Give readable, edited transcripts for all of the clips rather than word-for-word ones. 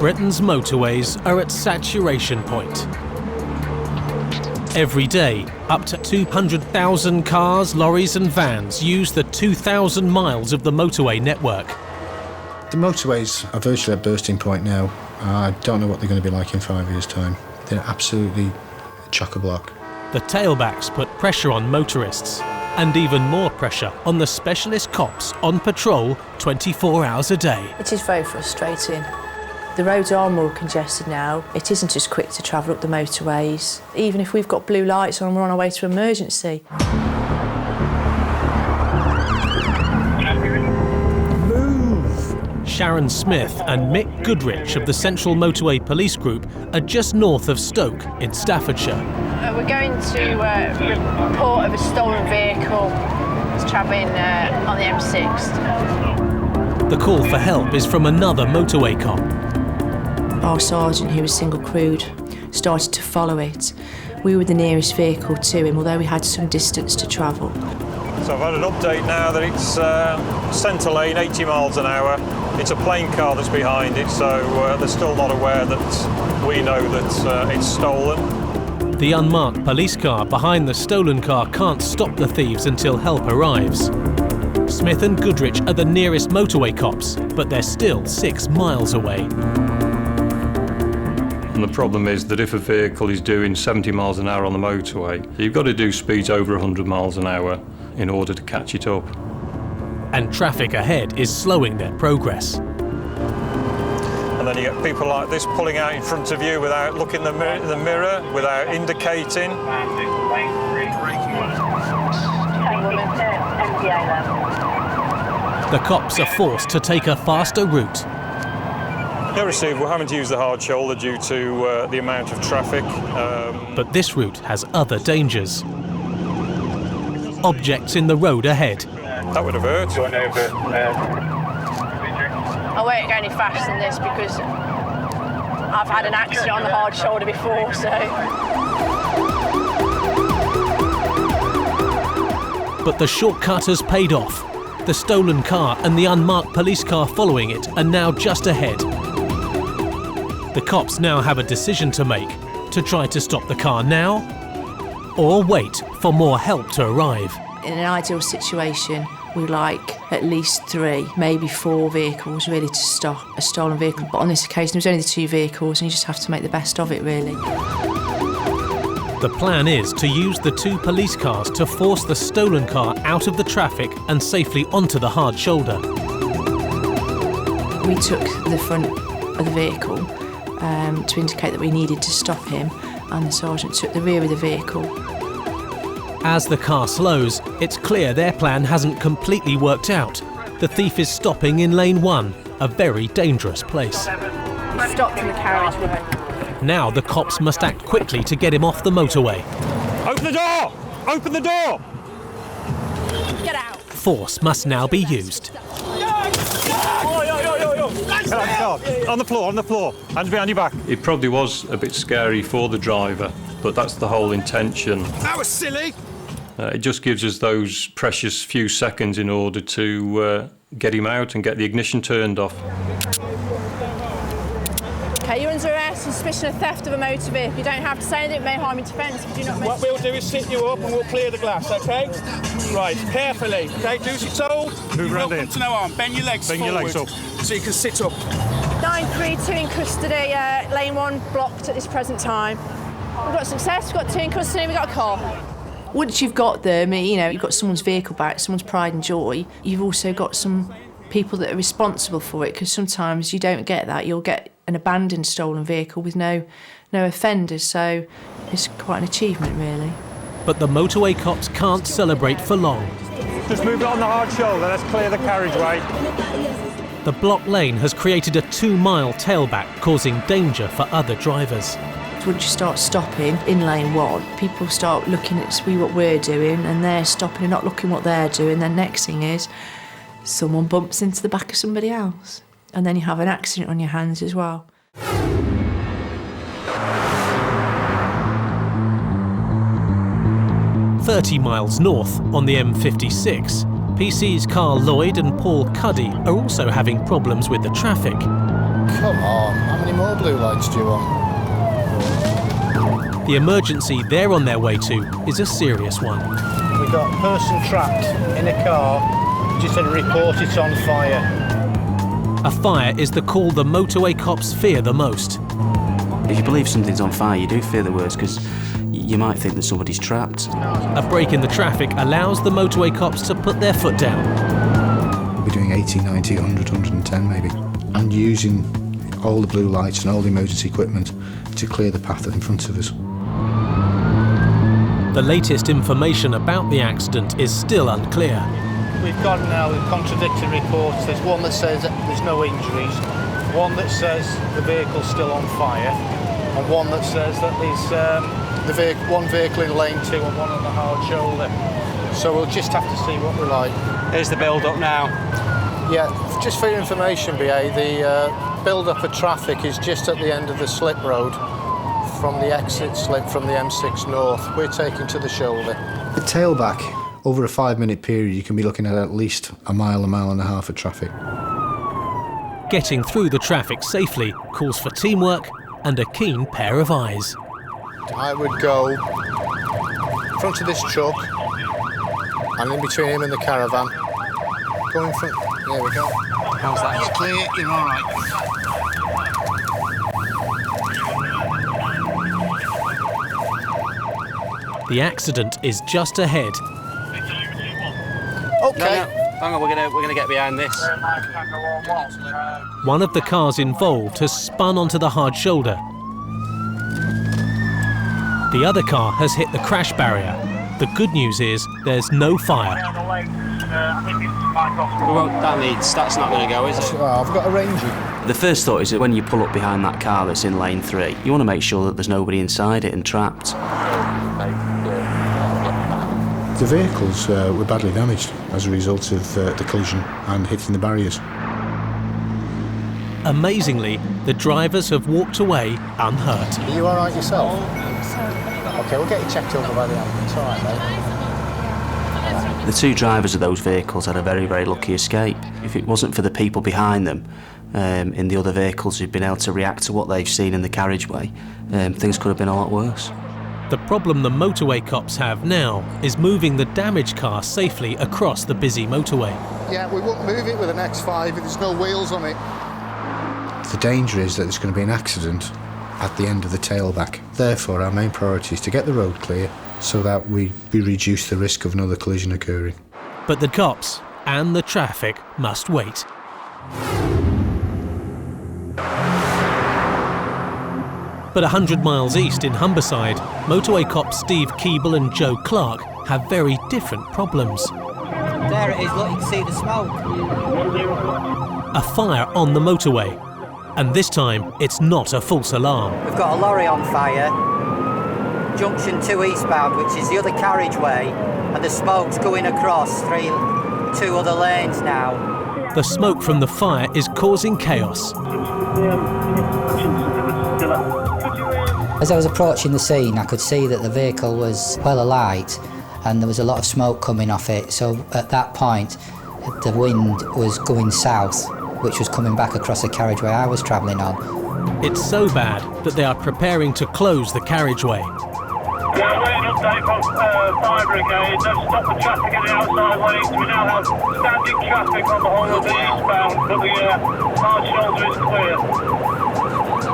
Britain's motorways are at saturation point. Every day, up to 200,000 cars, lorries and vans use the 2,000 miles of the motorway network. The motorways are virtually at bursting point now. I don't know what they're going to be like in 5 years' time. They're absolutely chock-a-block. The tailbacks put pressure on motorists, and even more pressure on the specialist cops on patrol 24 hours a day. It is very frustrating. The roads are more congested now. It isn't as quick to travel up the motorways. Even if we've got blue lights on and we're on our way to emergency. Sharon Smith and Mick Goodrich of the Central Motorway Police Group are just north of Stoke in Staffordshire. We're going to report of a stolen vehicle that's travelling on the M6. The call for help is from another motorway cop. Our sergeant, who was single crewed, started to follow it. We were the nearest vehicle to him, although we had some distance to travel. So I've had an update now that it's centre lane, 80 miles an hour. It's a plain car that's behind it, so they're still not aware that we know that it's stolen. The unmarked police car behind the stolen car can't stop the thieves until help arrives. Smith and Goodrich are the nearest motorway cops, but they're still 6 miles away. And the problem is that if a vehicle is doing 70 miles an hour on the motorway, you've got to do speeds over 100 miles an hour in order to catch it up. And traffic ahead is slowing their progress. And then you get people like this pulling out in front of you without looking in the mirror, without indicating. The cops are forced to take a faster route. No receive, we're having to use the hard shoulder due to the amount of traffic. But this route has other dangers. Objects in the road ahead. That would have hurt. I won't go any faster than this because I've had an accident on the hard shoulder before, so... But the shortcut has paid off. The stolen car and the unmarked police car following it are now just ahead. The cops now have a decision to make, to try to stop the car now or wait for more help to arrive. In an ideal situation, we like at least 3, maybe 4 vehicles really to stop a stolen vehicle. But on this occasion, there was only the 2 vehicles and you just have to make the best of it, really. The plan is to use the 2 police cars to force the stolen car out of the traffic and safely onto the hard shoulder. We took the front of the vehicle to indicate that we needed to stop him, and the sergeant took the rear of the vehicle. As the car slows, it's clear their plan hasn't completely worked out. The thief is stopping in lane 1, a very dangerous place. He stopped in the carriageway. Now the cops must act quickly to get him off the motorway. Open the door! Open the door! Get out! Force must now be used. On the floor, hands behind your back. It probably was a bit scary for the driver, but that's the whole intention. That was silly! It just gives us those precious few seconds in order to get him out and get the ignition turned off. OK, you're under arrest on suspicion of theft of a motor vehicle. You don't have to say anything, it may harm your defence if you do not... What we'll do is sit you up and we'll clear the glass, OK? Right, carefully, OK? Do as you're told. Move around in. To no harm. Bend your legs Bend your legs up. So you can sit up. 932 in custody, lane 1 blocked at this present time. We've got success, we've got 2 in custody, we've got a car. Once you've got them, you know, you've got someone's vehicle back, someone's pride and joy, you've also got some people that are responsible for it, because sometimes you don't get that. You'll get an abandoned stolen vehicle with no offenders, so it's quite an achievement, really. But the motorway cops can't celebrate for long. Just move it on the hard shoulder, let's clear the carriageway. The blocked lane has created a 2-mile tailback, causing danger for other drivers. Once you start stopping in lane 1, people start looking at what we're doing, and they're stopping and not looking what they're doing. Then next thing is, someone bumps into the back of somebody else, and then you have an accident on your hands as well. "30 miles north on the M56, PC's Carl Lloyd and Paul Cuddy are also having problems with the traffic. Come on, how many more blue lights do you want? The emergency they're on their way to is a serious one. We've got a person trapped in a car, just had to report it's on fire. A fire is the call the motorway cops fear the most. If you believe something's on fire, you do fear the worst because you might think that somebody's trapped. A break in the traffic allows the motorway cops to put their foot down. We'll be doing 80, 90, 100, 110 maybe, and using all the blue lights and all the emergency equipment to clear the path in front of us. The latest information about the accident is still unclear. We've got now contradictory reports. There's one that says that there's no injuries, one that says the vehicle's still on fire, and one that says that there's one vehicle in lane 2 and one on the hard shoulder. So we'll just have to see what we're like. Here's the build-up now. Yeah, just for your information, BA, the build-up of traffic is just at the end of the slip road from the exit slip from the M6 North. We're taking to the shoulder. The tailback, over a 5-minute period, you can be looking at least a mile and a half of traffic. Getting through the traffic safely calls for teamwork and a keen pair of eyes. I would go in front of this truck and in between him and the caravan. Go in front. There we go. How's that? It's clear, you're all right. The accident is just ahead. Okay. No, hang on, we're gonna get behind this. One of the cars involved has spun onto the hard shoulder. The other car has hit the crash barrier. The good news is there's no fire. That's not going to go, is it? Well, I've got a Ranger. The first thought is that when you pull up behind that car that's in lane 3, you want to make sure that there's nobody inside it and trapped. The vehicles were badly damaged as a result of the collision and hitting the barriers. Amazingly, the drivers have walked away unhurt. Are you all right yourself? Okay, we'll get you checked over by the ambulance. All right, mate. The 2 drivers of those vehicles had a very, very lucky escape. If it wasn't for the people behind them in the other vehicles who'd been able to react to what they've seen in the carriageway, things could have been a lot worse. The problem the motorway cops have now is moving the damaged car safely across the busy motorway. Yeah, we won't move it with an X5 if there's no wheels on it. The danger is that there's going to be an accident at the end of the tailback. Therefore, our main priority is to get the road clear so that we reduce the risk of another collision occurring. But the cops and the traffic must wait. But 100 miles east in Humberside, motorway cops Steve Keeble and Joe Clark have very different problems. There it is, look, you can see the smoke. A fire on the motorway. And this time, it's not a false alarm. We've got a lorry on fire, junction 2 eastbound, which is the other carriageway, and the smoke's going across 2 other lanes now. The smoke from the fire is causing chaos. As I was approaching the scene, I could see that the vehicle was well alight and there was a lot of smoke coming off it. So at that point, the wind was going south, which was coming back across the carriageway I was travelling on. It's so bad that they are preparing to close the carriageway. We're waiting update from fire brigade. They've stopped the traffic in the outside lanes. We now have standing traffic on the whole of the eastbound, but the hard shoulder is clear. So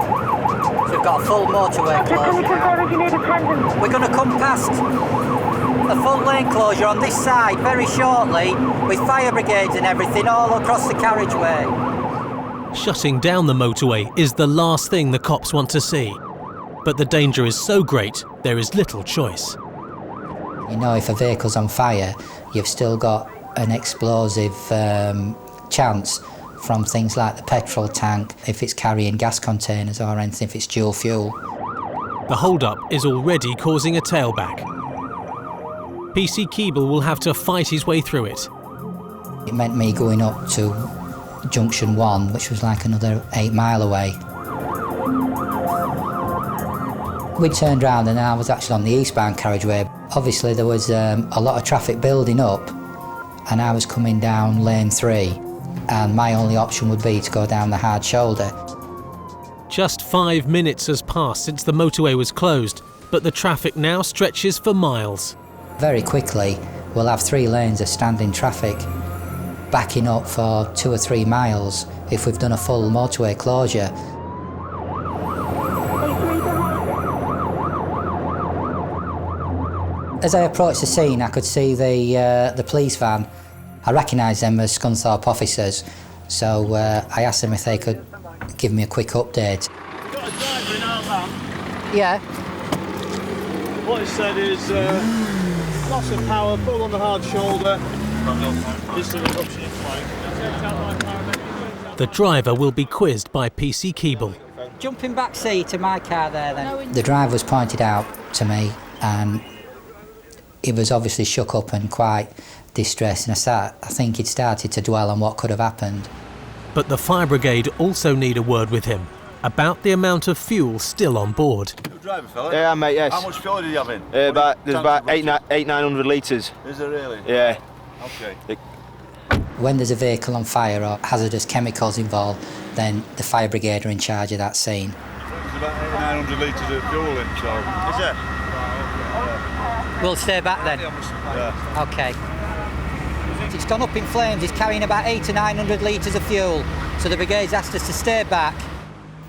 we've got a full motorway closure now. We're going to come past a full lane closure on this side very shortly, with fire brigades and everything all across the carriageway. Shutting down the motorway is the last thing the cops want to see. But the danger is so great, there is little choice. You know, if a vehicle's on fire, you've still got an explosive chance from things like the petrol tank, if it's carrying gas containers or anything, if it's dual fuel. The hold-up is already causing a tailback. PC Keeble will have to fight his way through it. It meant me going up to junction 1, which was like another 8 mile away. We turned round and I was actually on the eastbound carriageway. Obviously there was a lot of traffic building up and I was coming down lane 3 and my only option would be to go down the hard shoulder. Just 5 minutes has passed since the motorway was closed, but the traffic now stretches for miles. Very quickly, we'll have 3 lanes of standing traffic backing up for 2 or 3 miles if we've done a full motorway closure. As I approached the scene, I could see the police van. I recognised them as Scunthorpe officers, so I asked them if they could give me a quick update. We've got a driver in our van. Yeah. What he said is loss of power, pull on the hard shoulder. Just an eruption in flame. The driver will be quizzed by PC Keeble. Jumping back seat to my car there then. The driver was pointed out to me and he was obviously shook up and quite distressed, and I think he'd started to dwell on what could have happened. But the fire brigade also need a word with him about the amount of fuel still on board. Driver, fella? Yeah, mate, yes. How much fuel did you have in? There's about 900 litres. Is there really? Yeah. Okay. When there's a vehicle on fire or hazardous chemicals involved, then the fire brigade are in charge of that scene. There's about 900 litres of fuel in, so... Is there? We'll stay back then? Yeah. OK. It's gone up in flames. It's carrying about 800 to 900 litres of fuel, so the brigade's asked us to stay back.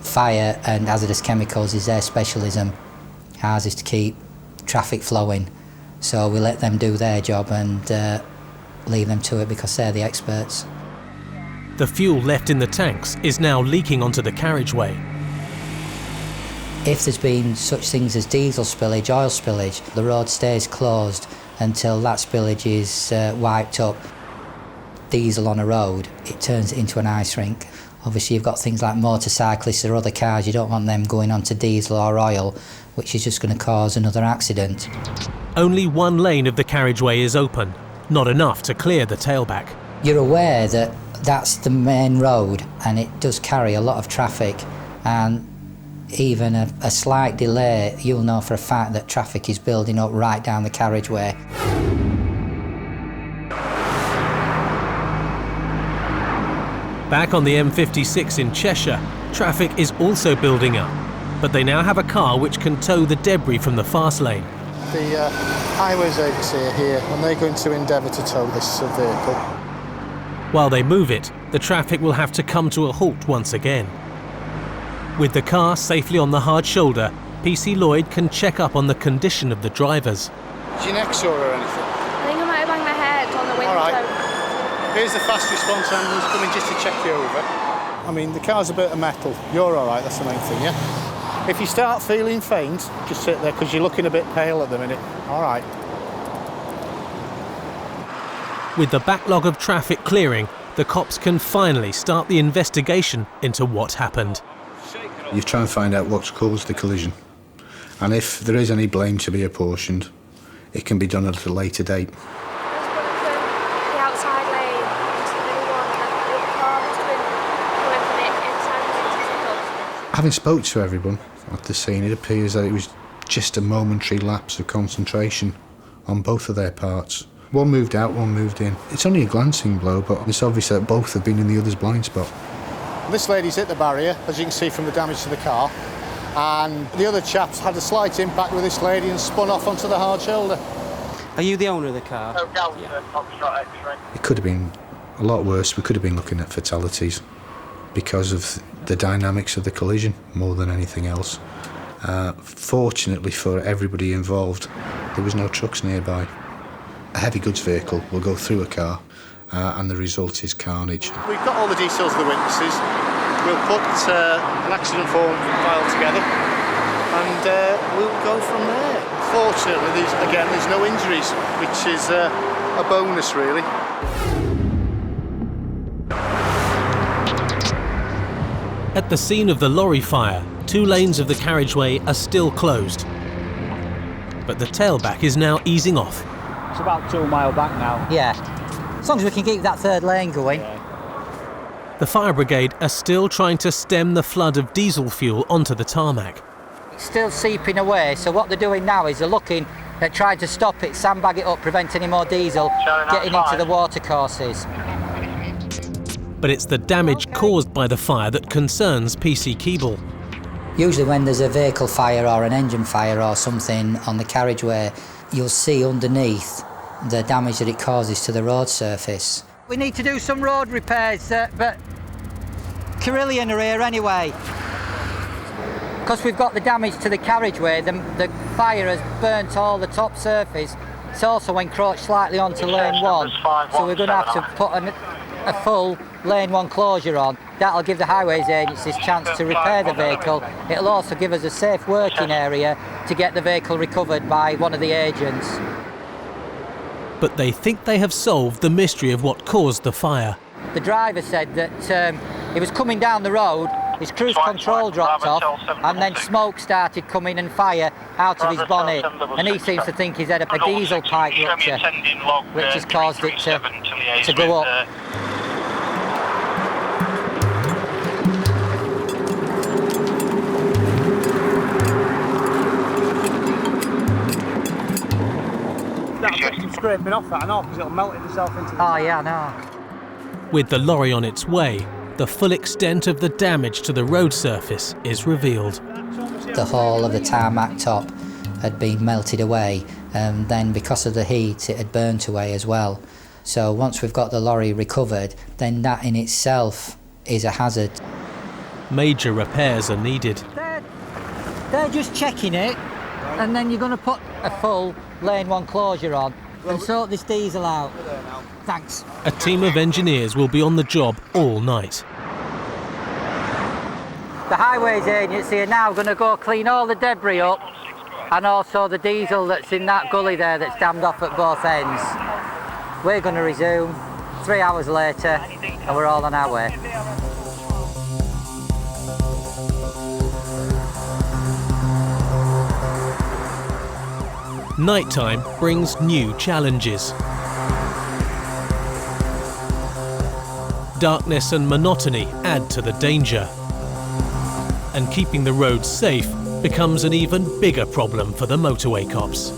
Fire and hazardous chemicals is their specialism. Ours is to keep traffic flowing, so we let them do their job and leave them to it because they're the experts. The fuel left in the tanks is now leaking onto the carriageway. If there's been such things as diesel spillage, oil spillage, the road stays closed until that spillage is wiped up. Diesel on a road, it turns it into an ice rink. Obviously you've got things like motorcyclists or other cars, you don't want them going onto diesel or oil, which is just going to cause another accident. Only one lane of the carriageway is open, not enough to clear the tailback. You're aware that that's the main road and it does carry a lot of traffic, and even a slight delay, you'll know for a fact that traffic is building up right down the carriageway. Back on the M56 in Cheshire, traffic is also building up, but they now have a car which can tow the debris from the fast lane. The highways agency are here and they're going to endeavour to tow this vehicle. While they move it, the traffic will have to come to a halt once again. With the car safely on the hard shoulder, PC Lloyd can check up on the condition of the drivers. Is your neck sore or anything? I think I might have banged my head on the window. All right. Here's the fast response ambulance coming just to check you over. I mean, the car's a bit of metal. You're all right, that's the main thing, yeah? If you start feeling faint, just sit there because you're looking a bit pale at the minute. All right. With the backlog of traffic clearing, the cops can finally start the investigation into what happened. You try and find out what's caused the collision, and if there is any blame to be apportioned, it can be done at a later date. The outside lane into the middle one, and the car must have been coming from it inside. Having spoke to everyone at the scene, it appears that it was just a momentary lapse of concentration on both of their parts. One moved out, one moved in. It's only a glancing blow, but it's obvious that both have been in the other's blind spot. This lady's hit the barrier, as you can see from the damage to the car, and the other chap's had a slight impact with this lady and spun off onto the hard shoulder. Are you the owner of the car? It could have been a lot worse. We could have been looking at fatalities because of the dynamics of the collision more than anything else. Fortunately for everybody involved, there was no trucks nearby. A heavy goods vehicle will go through a car and the result is carnage. We've got all the details of the witnesses. We'll put an accident form file together and we'll go from there. Fortunately, there's no injuries, which is a bonus really. At the scene of the lorry fire, 2 lanes of the carriageway are still closed. But the tailback is now easing off. It's about 2 miles back now. Yeah. As long as we can keep that third lane going. The fire brigade are still trying to stem the flood of diesel fuel onto the tarmac. It's still seeping away, so what they're doing now is they're looking at trying to stop it, sandbag it up, prevent any more diesel getting into the watercourses. But it's the damage caused by the fire that concerns PC Keeble. Usually when there's a vehicle fire or an engine fire or something on the carriageway, you'll see underneath the damage that it causes to the road surface. We need to do some road repairs, but Carillion are here anyway. Because we've got the damage to the carriageway, the fire has burnt all the top surface. It's also encroached slightly onto lane 1, so we're going to have to put a full lane 1 closure on. That'll give the highways agencies a chance to repair the vehicle. It'll also give us a safe working area to get the vehicle recovered by one of the agents. But they think they have solved the mystery of what caused the fire. The driver said that he was coming down the road, his cruise control dropped off, and then smoke started coming and fire out of his bonnet, and he seems to think he's had a diesel pipe rupture, which has caused it to go up. Some scraping off that, I know, because it'll melt itself into the... Oh yeah, I know. With the lorry on its way, the full extent of the damage to the road surface is revealed. The whole of the tarmac top had been melted away, and then because of the heat it had burnt away as well. So once we've got the lorry recovered, then that in itself is a hazard. Major repairs are needed. They're just checking it, and then you're going to put a full lane 1 closure on and sort this diesel out. Thanks. A team of engineers will be on the job all night. The highways agency are now going to go clean all the debris up, and also the diesel that's in that gully there that's dammed off at both ends. We're going to resume 3 hours later, and we're all on our way. Nighttime brings new challenges. Darkness and monotony add to the danger. And keeping the roads safe becomes an even bigger problem for the motorway cops.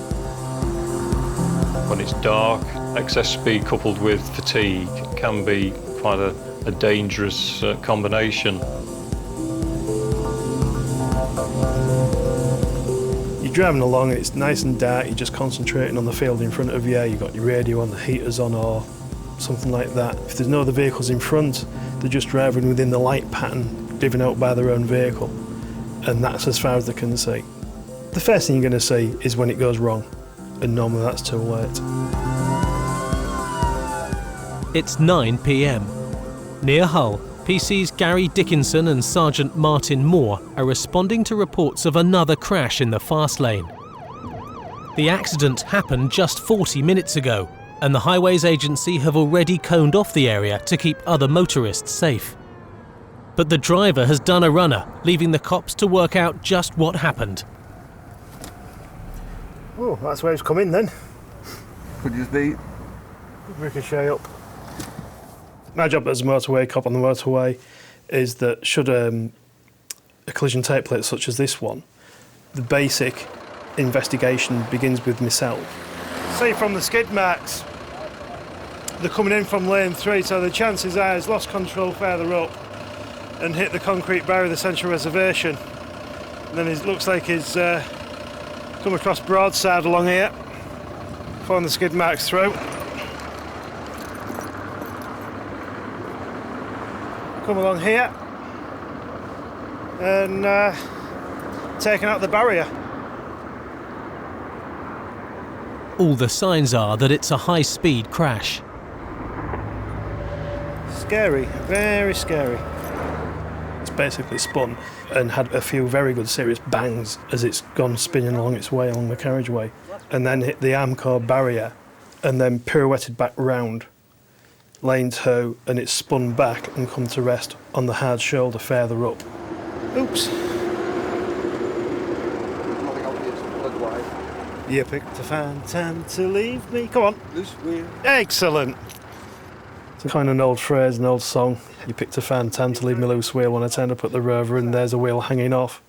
When it's dark, excess speed coupled with fatigue can be quite a dangerous combination. You're driving along and it's nice and dark, you're just concentrating on the field in front of you, you've got your radio on, the heaters on or something like that. If there's no other vehicles in front, they're just driving within the light pattern driven out by their own vehicle, and that's as far as they can see. The first thing you're going to see is when it goes wrong, and normally that's too late. It's 9 p.m. Near Hull, PC's Gary Dickinson and Sergeant Martin Moore are responding to reports of another crash in the fast lane. The accident happened just 40 minutes ago, and the Highways Agency have already coned off the area to keep other motorists safe. But the driver has done a runner, leaving the cops to work out just what happened. Oh, that's where it's come in then. Could just be ricochet up. My job as a motorway cop on the motorway is that should a collision take place such as this one, the basic investigation begins with myself. See from the skid marks, they're coming in from lane 3, so the chances are he's lost control further up and hit the concrete barrier of the central reservation. And then it looks like he's come across broadside along here, following the skid marks through. Come along here and taken out the barrier. All the signs are that it's a high-speed crash. Scary, very scary. It's basically spun and had a few very good serious bangs as it's gone spinning along its way along the carriageway, and then hit the Armcore barrier and then pirouetted back round lane 2, and it's spun back and come to rest on the hard shoulder further up. Oops. You picked a fine time to leave me. Come on. Excellent. It's a kind of an old phrase, an old song. You picked a fine time to leave me loose wheel when I turned up at the Rover and there's a wheel hanging off.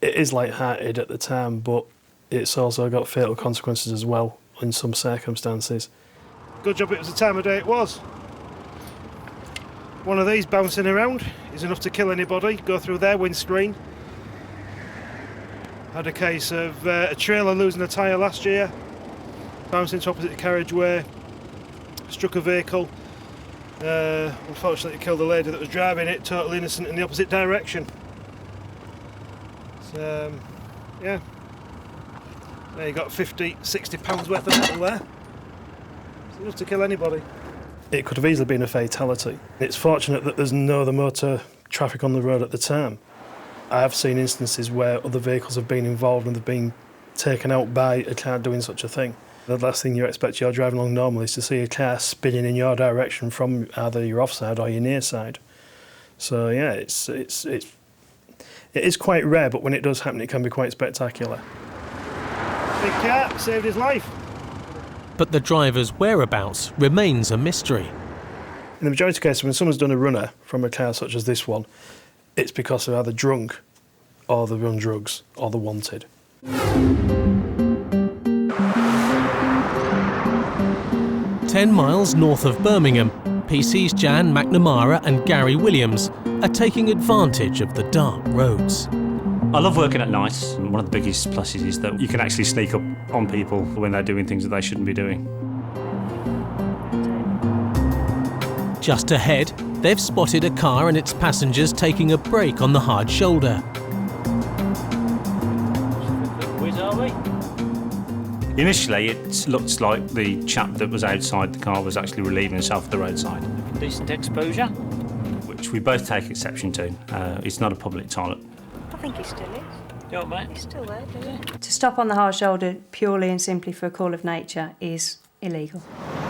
It is light-hearted at the time, but it's also got fatal consequences as well in some circumstances. Good job it was the time of day it was. One of these bouncing around is enough to kill anybody, go through their windscreen. Had a case of a trailer losing a tyre last year, bounced into opposite carriageway, struck a vehicle. Unfortunately, killed the lady that was driving it, totally innocent, in the opposite direction. So, yeah. There you got 50, 60 pounds worth of metal there. It's enough to kill anybody. It could have easily been a fatality. It's fortunate that there's no other motor traffic on the road at the time. I have seen instances where other vehicles have been involved and they've been taken out by a car doing such a thing. The last thing you expect you're driving along normally is to see a car spinning in your direction from either your offside or your near side. So yeah, it is quite rare, but when it does happen, it can be quite spectacular. Big car saved his life. But the driver's whereabouts remains a mystery. In the majority of cases, when someone's done a runner from a car such as this one, it's because they're either drunk or they're on drugs or they're wanted. 10 miles north of Birmingham, PC's Jan McNamara and Gary Williams are taking advantage of the dark roads. I love working at night. One of the biggest pluses is that you can actually sneak up on people when they're doing things that they shouldn't be doing. Just ahead, they've spotted a car and its passengers taking a break on the hard shoulder. Where are we? Initially, it looked like the chap that was outside the car was actually relieving himself at the roadside. Decent exposure. Which we both take exception to. It's not a public toilet. I think he still is. You all right, mate? He's still there, do you? To stop on the hard shoulder purely and simply for a call of nature is illegal.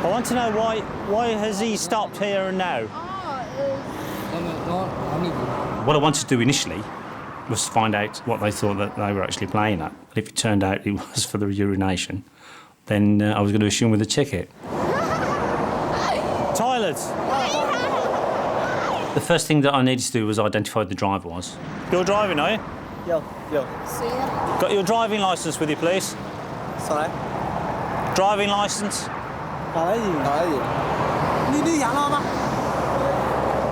I want to know why has he stopped here and now? What I wanted to do initially was to find out what they thought that they were actually playing at. But if it turned out it was for the urination, then I was going to assume with a ticket. Toilets. The first thing that I needed to do was identify who the driver was. You're driving, are you? Yeah. Got your driving licence with you, please? Sorry? Driving licence?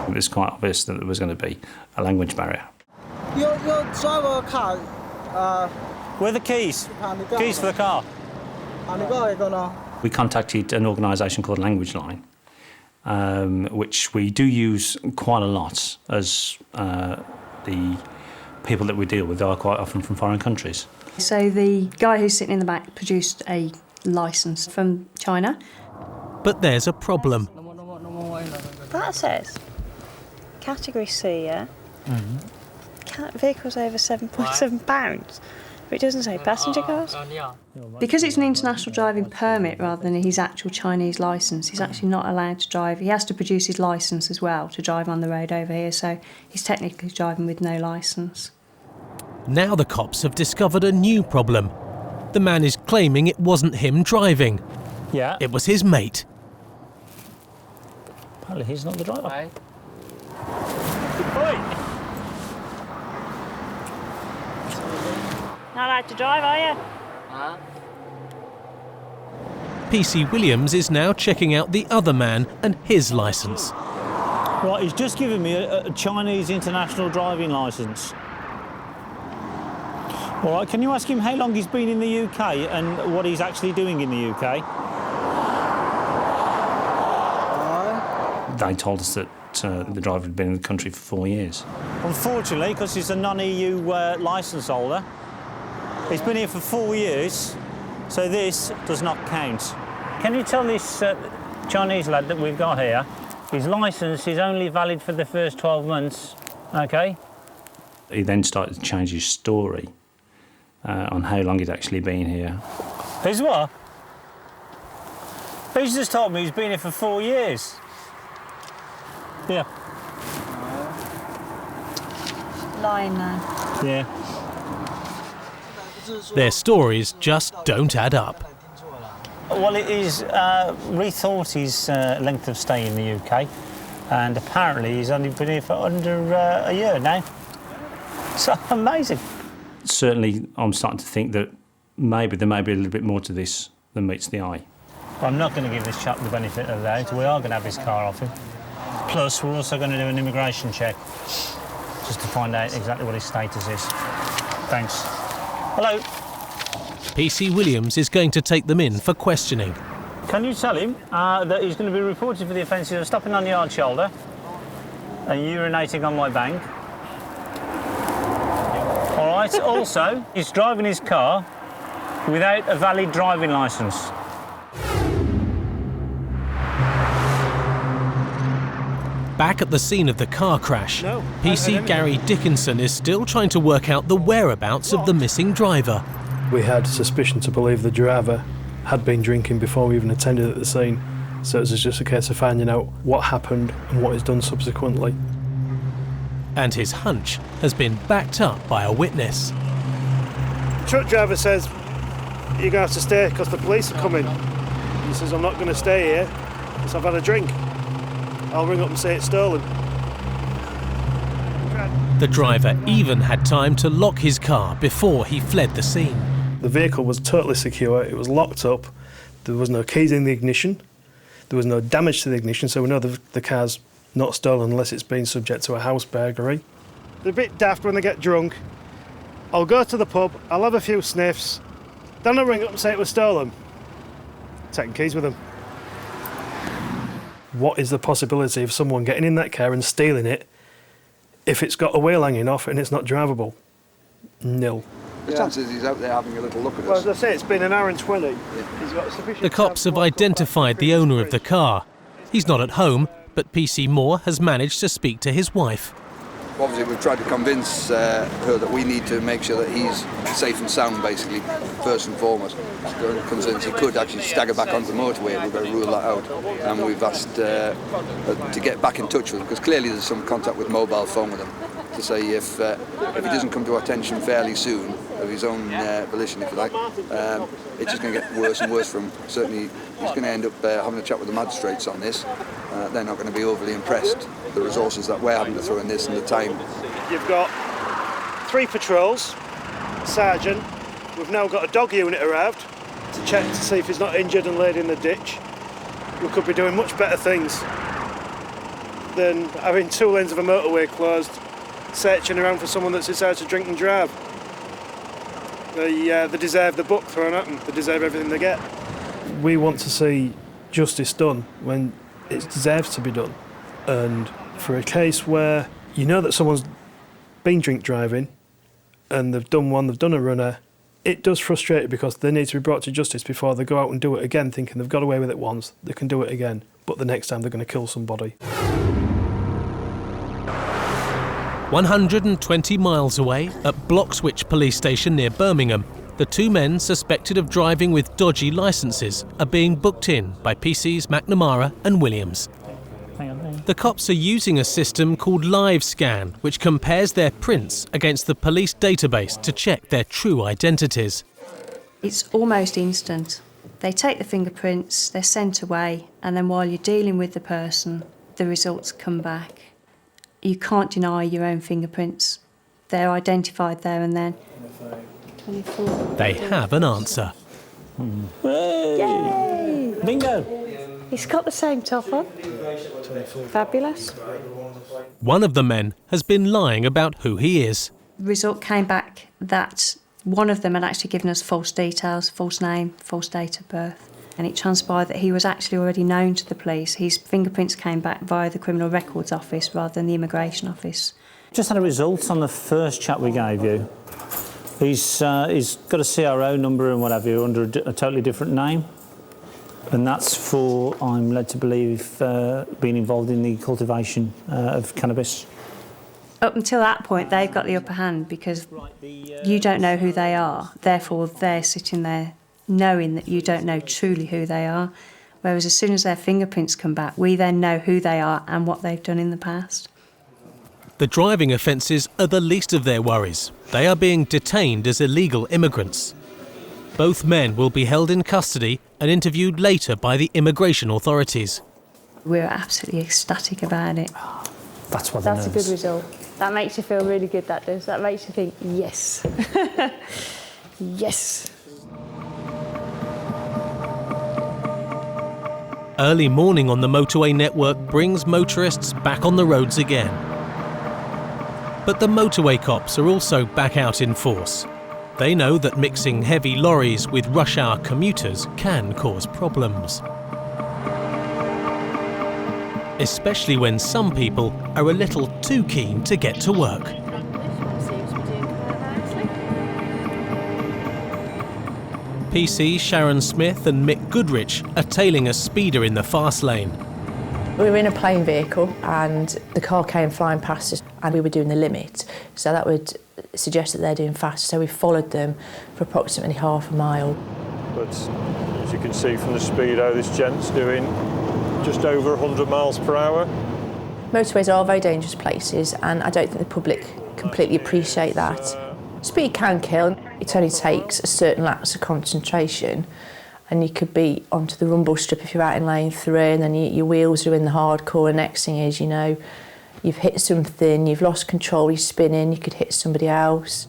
It was quite obvious that there was going to be a language barrier. Your driver car. Where are the keys? Keys for the car. We contacted an organisation called Language Line, which we do use quite a lot, as the people that we deal with are quite often from foreign countries. So the guy who's sitting in the back produced a licence from China. But there's a problem. That says category C, yeah? Vehicles over 7.7 pounds. But it doesn't say passenger cars. Because it's an international driving permit rather than his actual Chinese licence, he's actually not allowed to drive. He has to produce his licence as well to drive on the road over here, so he's technically driving with no licence. Now the cops have discovered a new problem. The man is claiming it wasn't him driving. Yeah. It was his mate. Apparently he's not the driver. Oi! Not allowed to drive, are you? PC Williams is now checking out the other man and his licence. Right, he's just given me a Chinese international driving licence. All right, can you ask him how long he's been in the UK and what he's actually doing in the UK? They told us that the driver had been in the country for 4 years. Unfortunately, because he's a non-EU licence holder, he's been here for 4 years, so this does not count. Can you tell this Chinese lad that we've got here, his licence is only valid for the first 12 months, OK? He then started to change his story on how long he'd actually been here. He's what? He's just told me he's been here for 4 years. Yeah. Lying now. Yeah. Their stories just don't add up. Well, it is rethought his length of stay in the UK, and apparently he's only been here for under a year now. So amazing. Certainly, I'm starting to think that maybe there may be a little bit more to this than meets the eye. I'm not going to give this chap the benefit of the doubt. We are going to have his car off him. Plus, we're also going to do an immigration check just to find out exactly what his status is. Thanks. Hello. PC Williams is going to take them in for questioning. Can you tell him that he's going to be reported for the offences of stopping on the yard shoulder and urinating on my bank? All right. Also, he's driving his car without a valid driving licence. Back at the scene of the car crash, PC Gary Dickinson is still trying to work out the whereabouts of the missing driver. We had suspicion to believe the driver had been drinking before we even attended at the scene, so it was just a case of finding out what happened and what he's done subsequently. And his hunch has been backed up by a witness. The truck driver says, "You're going to have to stay because the police are coming." He says, "I'm not going to stay here because I've had a drink. I'll ring up and say it's stolen." The driver even had time to lock his car before he fled the scene. The vehicle was totally secure, it was locked up, there was no keys in the ignition, there was no damage to the ignition, so we know the car's not stolen unless it's been subject to a house burglary. They're a bit daft when they get drunk. I'll go to the pub, I'll have a few sniffs, then I'll ring up and say it was stolen. Taking keys with them. What is the possibility of someone getting in that car and stealing it if it's got a wheel hanging off and it's not drivable? Nil. The chances he's out there having a little look at us. Well, as I say, it's been an hour and 20. He's got sufficient The cops have identified the owner of the car. He's not at home, but PC Moore has managed to speak to his wife. Obviously, we've tried to convince her that we need to make sure that he's safe and sound, basically, first and foremost. There are concerns he could actually stagger back onto the motorway. We've got to rule that out. And we've asked to get back in touch with him, because clearly there's some contact with mobile phone with him, to say if he doesn't come to our attention fairly soon, of his own volition, if you like, it's just going to get worse and worse for him. Certainly, he's going to end up having a chat with the magistrates on this. They're not going to be overly impressed. The resources that we're having to throw in this and the time. You've got 3 patrols, sergeant. We've now got a dog unit arrived to check to see if he's not injured and laid in the ditch. We could be doing much better things than having 2 lanes of a motorway closed, searching around for someone that's decided to drink and drive. They deserve the book thrown at them. They deserve everything they get. We want to see justice done when it deserves to be done. And for a case where you know that someone's been drink driving and they've done a runner, it does frustrate you because they need to be brought to justice before they go out and do it again, thinking they've got away with it once, they can do it again, but the next time they're going to kill somebody. 120 miles away, at Bloxwich Police Station near Birmingham, the 2 men suspected of driving with dodgy licences are being booked in by PCs McNamara and Williams. The cops are using a system called LiveScan, which compares their prints against the police database to check their true identities. It's almost instant. They take the fingerprints, they're sent away, and then while you're dealing with the person, the results come back. You can't deny your own fingerprints. They're identified there and then. 24. They have an answer. Yay! Bingo! He's got the same top on. Fabulous. One of the men has been lying about who he is. The result came back that one of them had actually given us false details, false name, false date of birth. And it transpired that he was actually already known to the police. His fingerprints came back via the Criminal Records Office rather than the Immigration Office. Just had a result on the first chat we gave you. He's got a CRO number and what have you under a totally different name. And that's for, I'm led to believe, being involved in the cultivation of cannabis. Up until that point, they've got the upper hand because you don't know who they are. Therefore, they're sitting there knowing that you don't know truly who they are. Whereas as soon as their fingerprints come back, we then know who they are and what they've done in the past. The driving offences are the least of their worries. They are being detained as illegal immigrants. Both men will be held in custody and interviewed later by the immigration authorities. We're absolutely ecstatic about it. That's what That's a good result. That makes you feel really good, that does. That makes you think, yes. Yes. Early morning on the motorway network brings motorists back on the roads again. But the motorway cops are also back out in force. They know that mixing heavy lorries with rush hour commuters can cause problems. Especially when some people are a little too keen to get to work. PC Sharon Smith and Mick Goodrich are tailing a speeder in the fast lane. We were in a plain vehicle and the car came flying past us and we were doing the limit, so that would suggest that they're doing fast, so we followed them for approximately half a mile. But as you can see from the speedo, this gent's doing just over 100 miles per hour. Motorways are very dangerous places and I don't think the public completely appreciate that. Speed can kill. It only takes a certain lapse of concentration and you could be onto the rumble strip if you're out in lane 3 and then your wheels are in the hardcore and next thing is, you know, you've hit something, you've lost control, you're spinning, you could hit somebody else.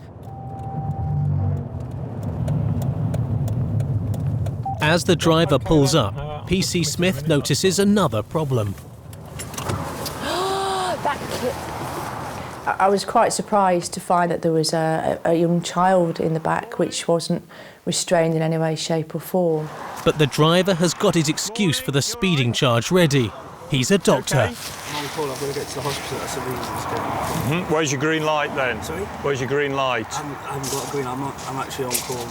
As the driver pulls up, PC Smith notices another problem. I was quite surprised to find that there was a young child in the back which wasn't restrained in any way, shape or form. But the driver has got his excuse for the speeding charge ready. He's a doctor. I'm on call, I've got to get to the hospital, that's the reason. Where's your green light then? Sorry? Where's your green light? I haven't got a green, I'm actually on call.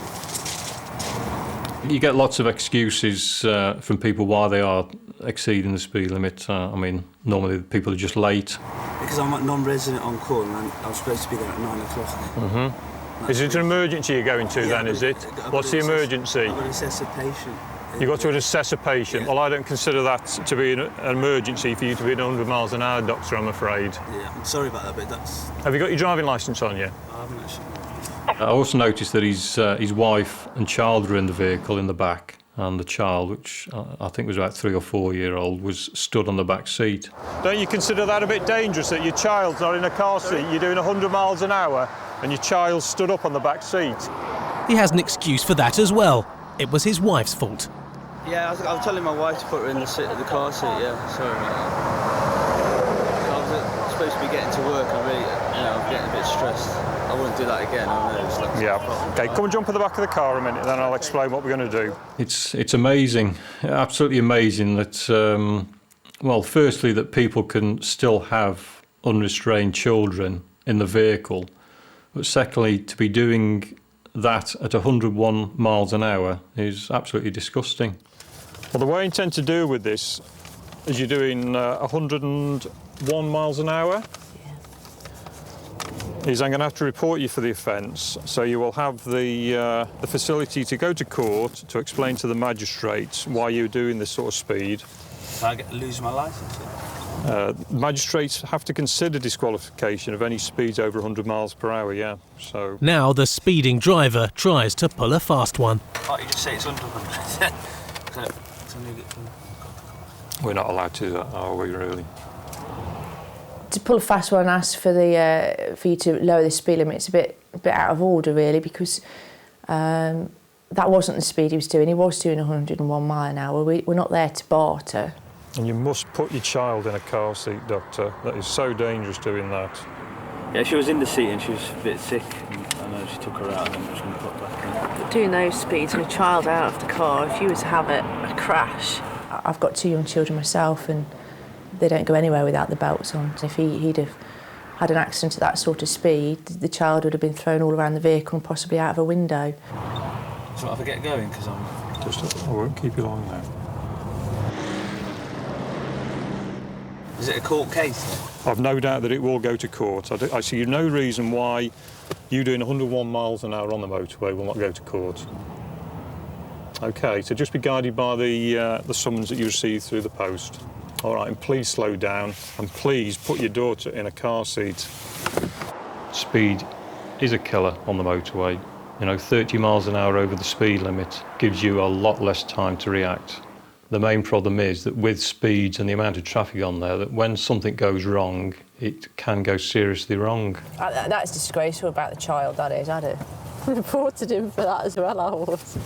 You get lots of excuses from people why they are exceeding the speed limit. I mean, normally people are just late. Because I'm a non-resident on call and I'm supposed to be there at 9 o'clock. Is it an emergency you're going to then, is it? What's the emergency? I've got to assess a patient. You've got to assess a patient? Yeah. Well, I don't consider that to be an emergency for you to be at 100 miles an hour, doctor, I'm afraid. Yeah, I'm sorry about that, but that's... Have you got your driving licence on you? I haven't actually. I also noticed that his wife and child were in the vehicle in the back, and the child, which I think was about 3 or 4 year old, was stood on the back seat. Don't you consider that a bit dangerous, that your child's not in a car seat, you're doing 100 miles an hour, and your child stood up on the back seat? He has an excuse for that as well. It was his wife's fault. Yeah, I was telling my wife to put her in the car seat, yeah, sorry about that. I was supposed to be getting to work and really, I'm getting a bit stressed. I wouldn't do that again, I know. It's like yeah, OK, come and jump in the back of the car a minute, then I'll explain what we're going to do. It's amazing, absolutely amazing that, well, firstly, that people can still have unrestrained children in the vehicle, but secondly, to be doing that at 101 miles an hour is absolutely disgusting. Well, the way I intend to deal with this is you're doing 101 miles an hour. Is I'm going to have to report you for the offence, so you will have the facility to go to court to explain to the magistrates why you're doing this sort of speed. Can I lose my licence? Magistrates have to consider disqualification of any speeds over 100 miles per hour, yeah. So now the speeding driver tries to pull a fast one. Can't you just say it's under 100? We're not allowed to do that, are we, really? To pull a fast one and ask for you to lower the speed limit, it's a bit out of order really, because that wasn't the speed he was doing. He was doing 101 mile an hour. We're not there to barter. And you must put your child in a car seat, doctor. That is so dangerous doing that. Yeah, she was in the seat and she was a bit sick. And I know she took her out and then was going to put her back in. Doing those speeds and a child out of the car, if you were to have a crash. I've got 2 young children myself and they don't go anywhere without the belts on. If he'd have had an accident at that sort of speed, the child would have been thrown all around the vehicle and possibly out of a window. So if I get going, because I'm... I won't keep you long now. Is it a court case then? I've no doubt that it will go to court. I see no reason why you doing 101 miles an hour on the motorway will not go to court. OK, so just be guided by the summons that you receive through the post. All right, and please slow down, and please put your daughter in a car seat. Speed is a killer on the motorway. 30 miles an hour over the speed limit gives you a lot less time to react. The main problem is that with speeds and the amount of traffic on there, that when something goes wrong, it can go seriously wrong. That's disgraceful about the child, that is. I'd have reported him for that as well, I was.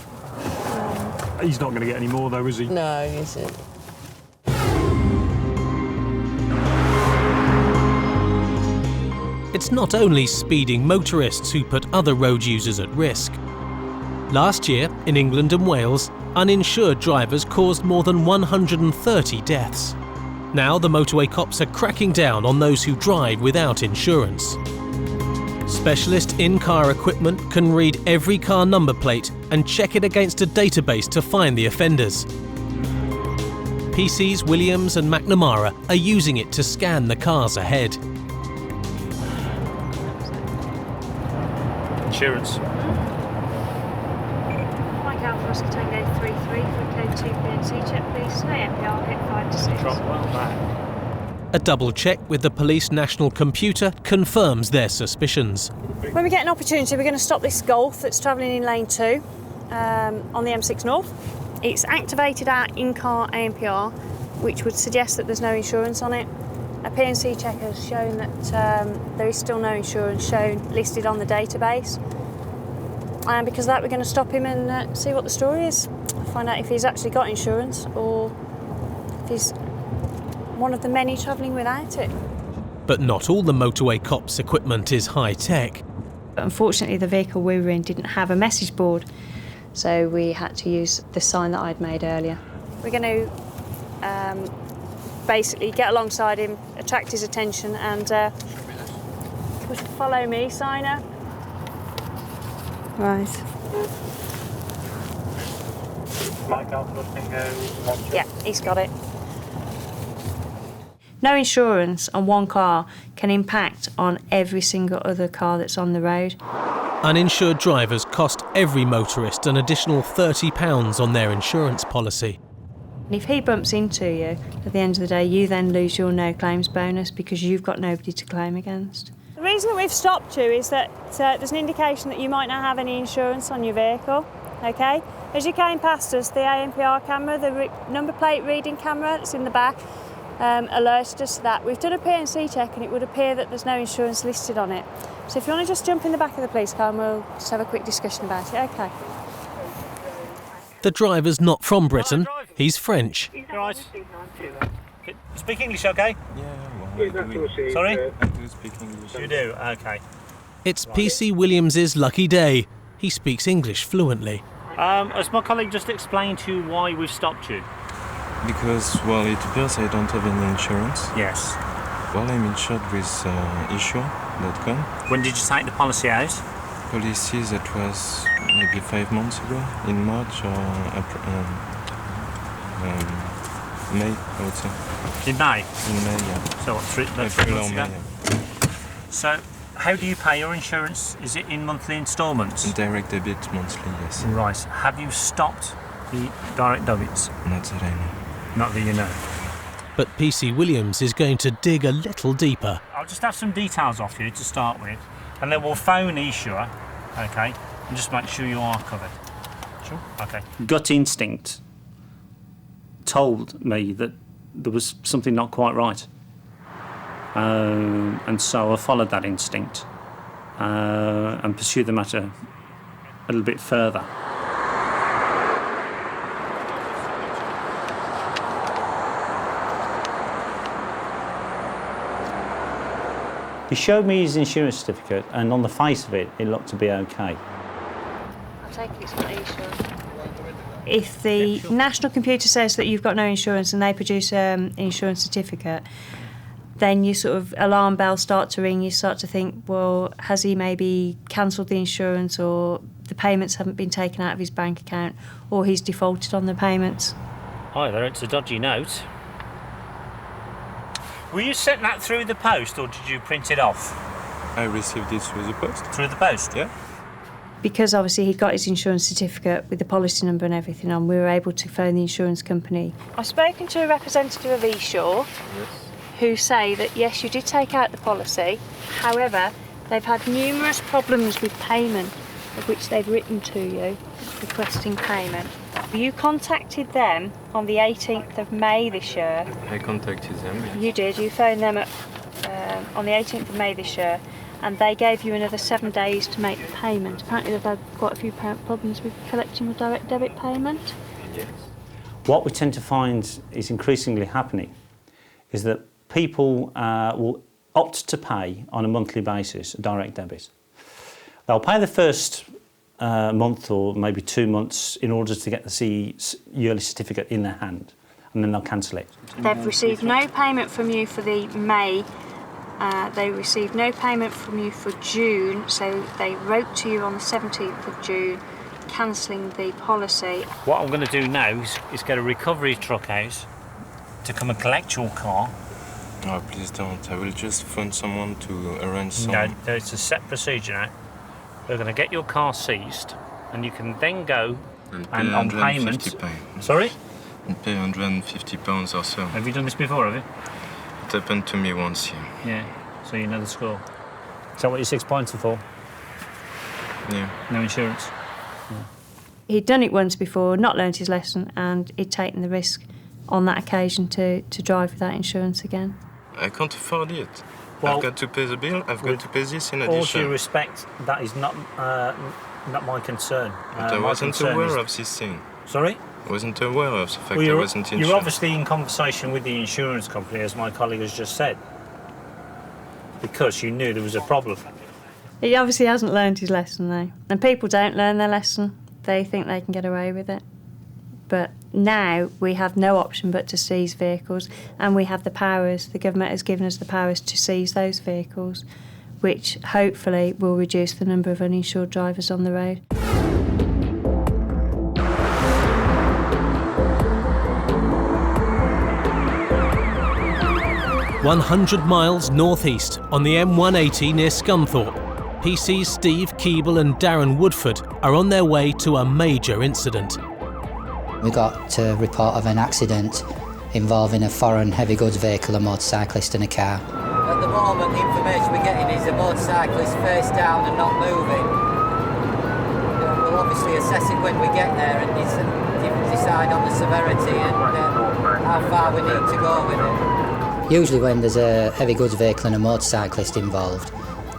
He's not going to get any more, though, is he? No, he isn't. It's not only speeding motorists who put other road users at risk. Last year, in England and Wales, uninsured drivers caused more than 130 deaths. Now the motorway cops are cracking down on those who drive without insurance. Specialist in-car equipment can read every car number plate and check it against a database to find the offenders. PC's Williams and McNamara are using it to scan the cars ahead. Insurance. Mike Alpha Oscar Tango 33 for code 2 PNC check please. No MPR hit 5 to 6. Drop well back. A double check with the police national computer confirms their suspicions. When we get an opportunity, we're going to stop this Golf that's travelling in lane 2 on the M6 North. It's activated our in-car ANPR, which would suggest that there's no insurance on it. A PNC check has shown that there is still no insurance listed on the database. And because of that, we're going to stop him and see what the story is. Find out if he's actually got insurance or if he's one of the many travelling without it. But not all the motorway cops' equipment is high-tech. Unfortunately, the vehicle we were in didn't have a message board, so we had to use the sign that I'd made earlier. We're going to basically get alongside him, attract his attention, and follow me, signer. Right. Yeah, he's got it. No insurance on one car can impact on every single other car that's on the road. Uninsured drivers cost every motorist an additional £30 on their insurance policy. And if he bumps into you, at the end of the day, you then lose your no claims bonus because you've got nobody to claim against. The reason that we've stopped you is that there's an indication that you might not have any insurance on your vehicle, OK? As you came past us, the ANPR camera, the number plate reading camera that's in the back, alerted us to that. We've done a PNC check and it would appear that there's no insurance listed on it. So if you want to just jump in the back of the police car and we'll just have a quick discussion about it, OK? The driver's not from Britain, he's French. Right. Speak English, OK? Yeah. Sorry? I do speak English. You do? OK. It's PC Williams's lucky day. He speaks English fluently. Has my colleague just explained to you why we've stopped you? Because, well, it appears I don't have any insurance. Yes. Well, I'm insured with Insure.com. When did you take the policy out? Policy that was maybe 5 months ago, in March or May, I would say. In May? In May, yeah. So what, 3 months April ago? or May, yeah. So, how do you pay your insurance? Is it in monthly instalments? Direct debit monthly, yes. Right. Have you stopped the direct debits? Not that I know. Not that you know. But PC Williams is going to dig a little deeper. I'll just have some details off you to start with, and then we'll phone Esure, OK, and just make sure you are covered. Sure. OK. Gut instinct told me that there was something not quite right. And so I followed that instinct and pursued the matter a little bit further. He showed me his insurance certificate, and on the face of it, it looked to be okay. I take it it's not insurance. If the national computer says that you've got no insurance and they produce an insurance certificate, then your sort of alarm bells start to ring. You start to think, well, has he maybe cancelled the insurance, or the payments haven't been taken out of his bank account, or he's defaulted on the payments? Either it's a dodgy note. Were you sent that through the post, or did you print it off? I received it through the post. Through the post? Yeah. Because obviously he got his insurance certificate with the policy number and everything on, we were able to phone the insurance company. I've spoken to a representative of Esure, who say that yes, you did take out the policy, however, they've had numerous problems with payment, of which they've written to you requesting payment. You contacted them on the 18th of May this year. I contacted them. Yes. You did, you phoned them on the 18th of May this year, and they gave you another 7 days to make the payment. Apparently they've had quite a few problems with collecting your direct debit payment. Yes. What we tend to find is increasingly happening is that people will opt to pay on a monthly basis, a direct debit. They'll pay the first month or maybe 2 months in order to get the yearly certificate in their hand, and then they'll cancel it. They've received no payment from you for the May. They received no payment from you for June, so they wrote to you on the 17th of June, cancelling the policy. What I'm going to do now is get a recovery truck out to come and collect your car. Oh, please don't. I will just phone someone to arrange some... No, it's a set procedure now. They're going to get your car seized, and you can then go and on payment... Sorry? And pay £150 or so. Have you done this before, have you? It happened to me once, yeah. Yeah, so you know the score. Is that what your 6 points are for? Yeah. No insurance? Yeah. He'd done it once before, not learnt his lesson, and he'd taken the risk on that occasion to drive without insurance again. I can't afford it. Well, I've got to pay the bill, I've got to pay this in addition. All due respect, that is not my concern. But I wasn't aware of this thing. Sorry? I wasn't aware of the fact I wasn't insured. You're obviously in conversation with the insurance company, as my colleague has just said, because you knew there was a problem. He obviously hasn't learned his lesson, though. And people don't learn their lesson. They think they can get away with it. But now we have no option but to seize vehicles, and we have the powers, the government has given us the powers to seize those vehicles, which hopefully will reduce the number of uninsured drivers on the road. "100 miles northeast on the M180 near Scunthorpe, PC's Steve Keeble and Darren Woodford are on their way to a major incident. We got a report of an accident involving a foreign heavy goods vehicle, a motorcyclist and a car. At the moment, the information we're getting is a motorcyclist face down and not moving. We'll obviously assess it when we get there and decide on the severity and how far we need to go with it. Usually when there's a heavy goods vehicle and a motorcyclist involved,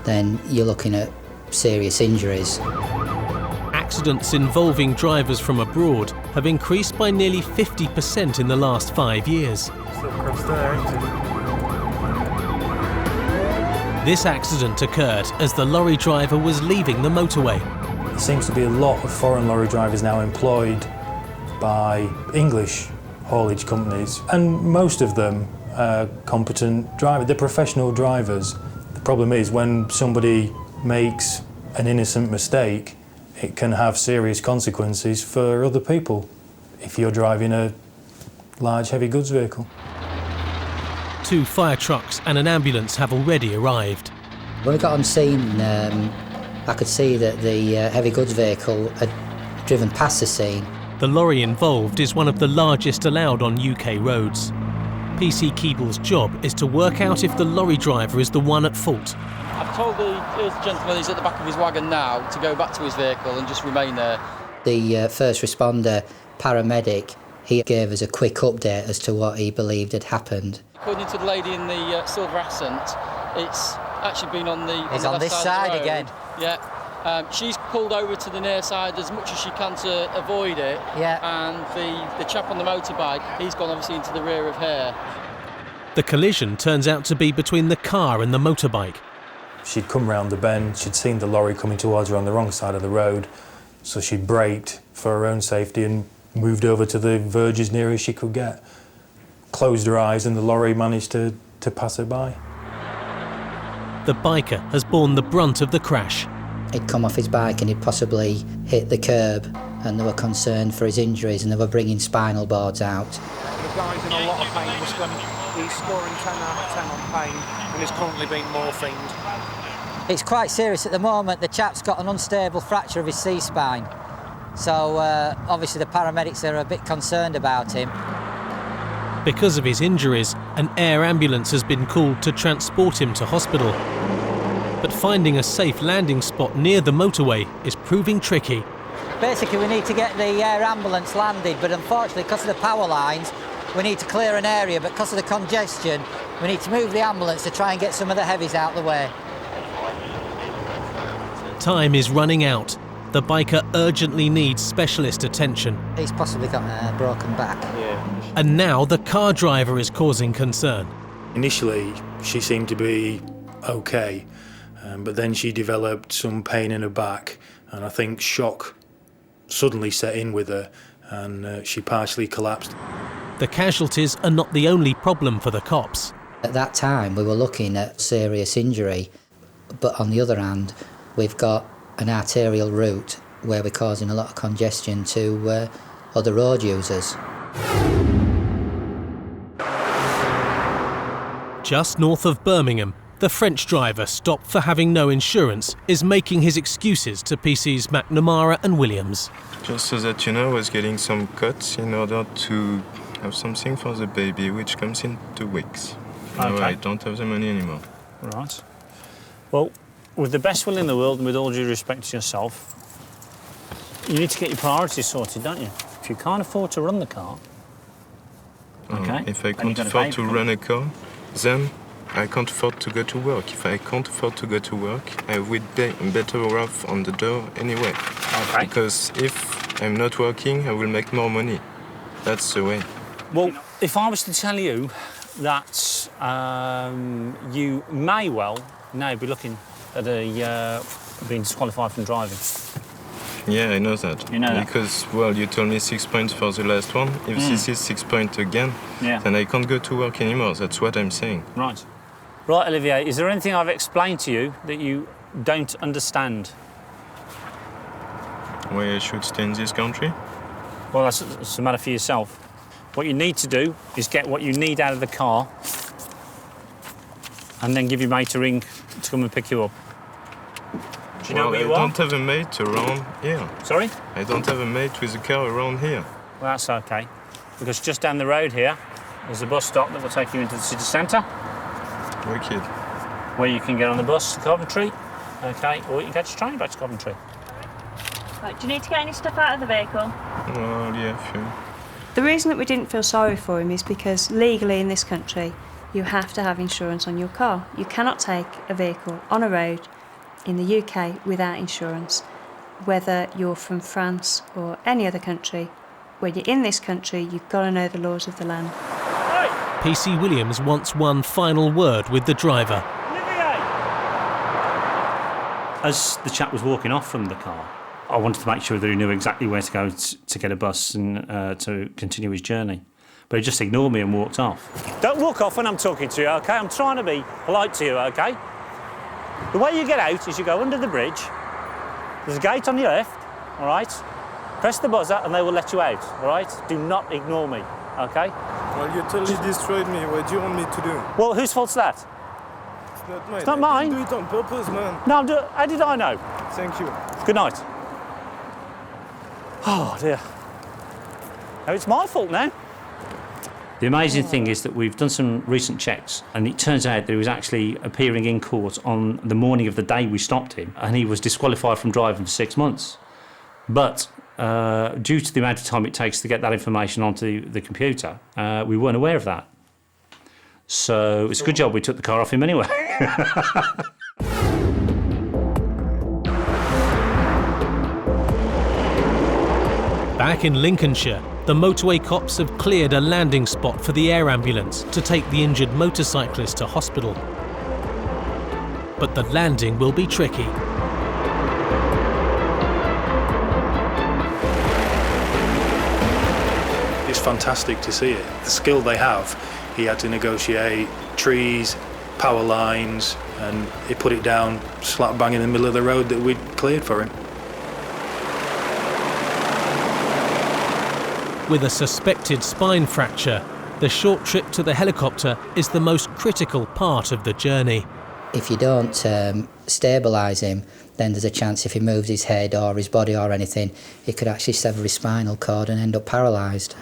then you're looking at serious injuries. Accidents involving drivers from abroad have increased by nearly 50% in the last 5 years. This accident occurred as the lorry driver was leaving the motorway. There seems to be a lot of foreign lorry drivers now employed by English haulage companies, and most of them are competent drivers. They're professional drivers. The problem is when somebody makes an innocent mistake, it can have serious consequences for other people if you're driving a large heavy goods vehicle. 2 fire trucks and an ambulance have already arrived. When we got on scene, I could see that the heavy goods vehicle had driven past the scene. The lorry involved is one of the largest allowed on UK roads. PC Keeble's job is to work out if the lorry driver is the one at fault. I've told the gentleman who's at the back of his wagon now to go back to his vehicle and just remain there. The first responder, paramedic, he gave us a quick update as to what he believed had happened. According to the lady in the silver accent, it's actually been on the It's on on the this left side of the road. again. Yeah. She's pulled over to the near side as much as she can to avoid it. Yeah. And the chap on the motorbike, he's gone obviously into the rear of her. The collision turns out to be between the car and the motorbike. She'd come round the bend, she'd seen the lorry coming towards her on the wrong side of the road, so she'd braked for her own safety and moved over to the verge as near as she could get. Closed her eyes and the lorry managed to pass her by. The biker has borne the brunt of the crash. He'd come off his bike and he'd possibly hit the curb, and they were concerned for his injuries and they were bringing spinal boards out. The guy's in a lot of pain. He's scoring 10 out of 10 on pain and is currently being morphined. It's quite serious at the moment. The chap's got an unstable fracture of his C-spine. So obviously the paramedics are a bit concerned about him. Because of his injuries, an air ambulance has been called to transport him to hospital. But finding a safe landing spot near the motorway is proving tricky. Basically, we need to get the air ambulance landed, but unfortunately, because of the power lines, we need to clear an area, but because of the congestion, we need to move the ambulance to try and get some of the heavies out of the way. Time is running out. The biker urgently needs specialist attention. He's possibly got a broken back. And now the car driver is causing concern. Initially, she seemed to be okay. But then she developed some pain in her back, and I think shock suddenly set in with her, and she partially collapsed. The casualties are not the only problem for the cops. At that time, we were looking at serious injury, but on the other hand, we've got an arterial route where we're causing a lot of congestion to other road users. Just north of Birmingham, the French driver, stopped for having no insurance, is making his excuses to PC's McNamara and Williams. Just so that you know, I was getting some cuts in order to have something for the baby, which comes in 2 weeks. Okay. No, I don't have the money anymore. Right. Well, with the best will in the world and with all due respect to yourself, you need to get your priorities sorted, don't you? If you can't afford to run the car, okay. If I can't afford to run a car, then I can't afford to go to work. If I can't afford to go to work, I would be better off on the door anyway. Okay. Because if I'm not working, I will make more money. That's the way. Well, if I was to tell you that you may well now be looking at being disqualified from driving. Yeah, I know that. You know that? Because, well, you told me 6 points for the last one. If this is 6 points again, then I can't go to work anymore. That's what I'm saying. Right. Right, Olivier, is there anything I've explained to you that you don't understand? Why I should stay in this country? Well, that's a matter for yourself. What you need to do is get what you need out of the car and then give your mate a ring to come and pick you up. Do you know where you I are? don't have a mate around here. Sorry? I don't have a mate with a car around here. Well, that's OK. Because just down the road here, there's a bus stop that will take you into the city centre. Wicked. Where you can get on the bus to Coventry, OK, or you can catch a train back to Coventry. Right, do you need to get any stuff out of the vehicle? Well, yeah, sure. The reason that we didn't feel sorry for him is because legally in this country, you have to have insurance on your car. You cannot take a vehicle on a road in the UK without insurance. Whether you're from France or any other country, when you're in this country, you've got to know the laws of the land. PC Williams wants one final word with the driver. As the chap was walking off from the car, I wanted to make sure that he knew exactly where to go to get a bus and to continue his journey. But he just ignored me and walked off. Don't walk off when I'm talking to you, OK? I'm trying to be polite to you, OK? The way you get out is you go under the bridge. There's a gate on your left, all right? Press the buzzer and they will let you out, all right? Do not ignore me, OK? Well, you totally destroyed me. What do you want me to do? Well, whose fault's that? It's not mine. It's not mine. I didn't do it on purpose, man. No, how did I know? Thank you. Good night. Oh, dear. Oh, it's my fault now. The amazing thing is that we've done some recent checks and it turns out that he was actually appearing in court on the morning of the day we stopped him and he was disqualified from driving for 6 months. But due to the amount of time it takes to get that information onto the computer, we weren't aware of that. So it's a good job we took the car off him anyway. Back in Lincolnshire, the motorway cops have cleared a landing spot for the air ambulance to take the injured motorcyclist to hospital. But the landing will be tricky. It's fantastic to see it. The skill they have, he had to negotiate trees, power lines, and he put it down slap bang in the middle of the road that we'd cleared for him. With a suspected spine fracture, the short trip to the helicopter is the most critical part of the journey. If you don't stabilise him, then there's a chance if he moves his head or his body or anything, he could actually sever his spinal cord and end up paralysed.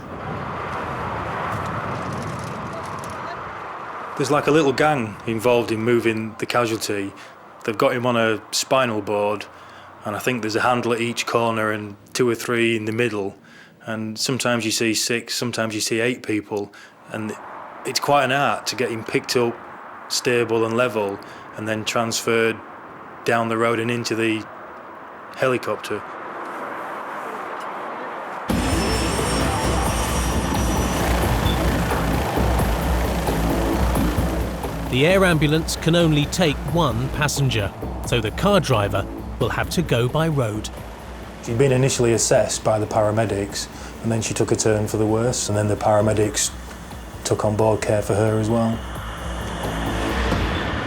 There's like a little gang involved in moving the casualty. They've got him on a spinal board, and I think there's a handle at each corner and 2 or 3 in the middle. And sometimes you see 6, sometimes you see 8 people, and it's quite an art to get him picked up, stable and level, and then transferred down the road and into the helicopter. The air ambulance can only take one passenger, so the car driver will have to go by road. She'd been initially assessed by the paramedics, and then she took a turn for the worse, and then the paramedics took on board care for her as well.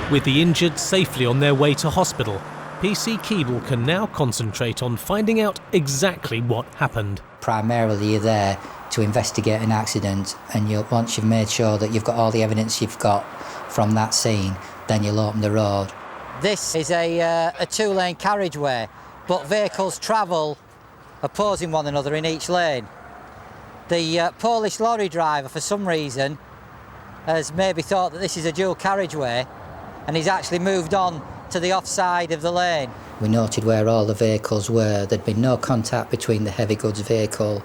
With the injured safely on their way to hospital, PC Keeble can now concentrate on finding out exactly what happened. Primarily you're there to investigate an accident, and once you've made sure that you've got all the evidence you've got from that scene, then you'll open the road. This is a two-lane carriageway, but vehicles travel opposing one another in each lane. The Polish lorry driver, for some reason, has maybe thought that this is a dual carriageway, and he's actually moved on to the offside of the lane. We noted where all the vehicles were. There'd been no contact between the heavy goods vehicle